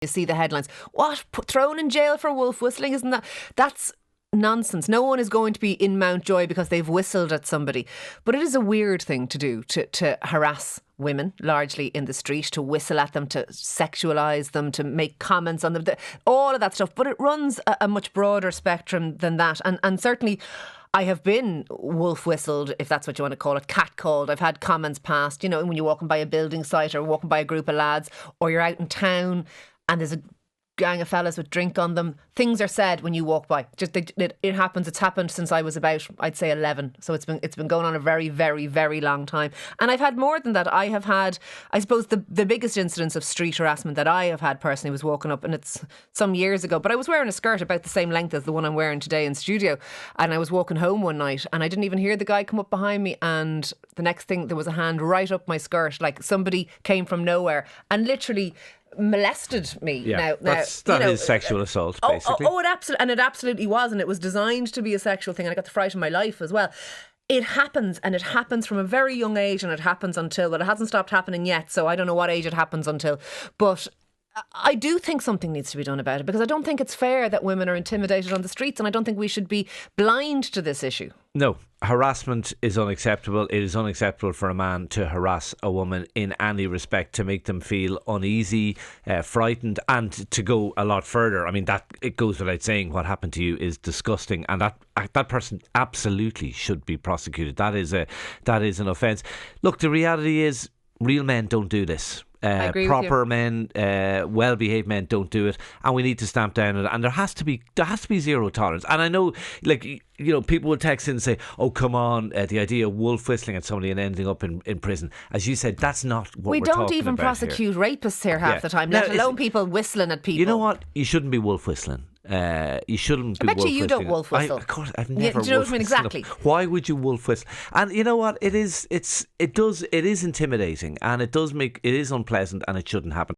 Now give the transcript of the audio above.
You see the headlines. What? Thrown in jail for wolf whistling? Isn't that? That's nonsense. No one is going to be in Mountjoy because they've whistled at somebody. But it is a weird thing to do, to harass women, largely in the street, to whistle at them, to sexualise them, to make comments on them, all of that stuff. But it runs a much broader spectrum than that. And certainly I have been wolf whistled, if that's what you want to call it, catcalled. I've had comments passed, when you're walking by a building site or walking by a group of lads, or you're out in town and there's a gang of fellas with drink on them. Things are said when you walk by. Just it happens. It's happened since I was about, I'd say, 11. So it's been going on a very, very, very long time. And I've had more than that. I have had, I suppose, the biggest incidence of street harassment that I have had personally was walking up, and it's some years ago, but I was wearing a skirt about the same length as the one I'm wearing today in studio, and I was walking home one night and I didn't even hear the guy come up behind me, and the next thing, there was a hand right up my skirt, like somebody came from nowhere and literally molested me. Yeah, that is sexual assault, basically. It absolutely was, and it was designed to be a sexual thing, and I got the fright of my life as well. It happens, and it happens from a very young age, and it happens until, well, it hasn't stopped happening yet, so I don't know what age it happens until, but I do think something needs to be done about it, because I don't think it's fair that women are intimidated on the streets, and I don't think we should be blind to this issue. No, harassment is unacceptable. It is unacceptable for a man to harass a woman in any respect, to make them feel uneasy, frightened, and to go a lot further. I mean, that it goes without saying, what happened to you is disgusting, and that person absolutely should be prosecuted. That is an offence. Look, the reality is, real men don't do this. Proper men, well-behaved men don't do it, and we need to stamp down on it. And there has to be zero tolerance. And I know, people will text in and say, "Oh, come on, the idea of wolf whistling at somebody and ending up in prison." As you said, that's not what we're talking about. We don't even prosecute rapists here half the time, let alone people whistling at people. You know what? You shouldn't be wolf whistling. You shouldn't be wolf whistling. I bet you don't wolf whistle. Of course, I've never. Do you know what I mean? Exactly. Why would you wolf whistle? And you know what? It is intimidating, and it is unpleasant, and it shouldn't happen.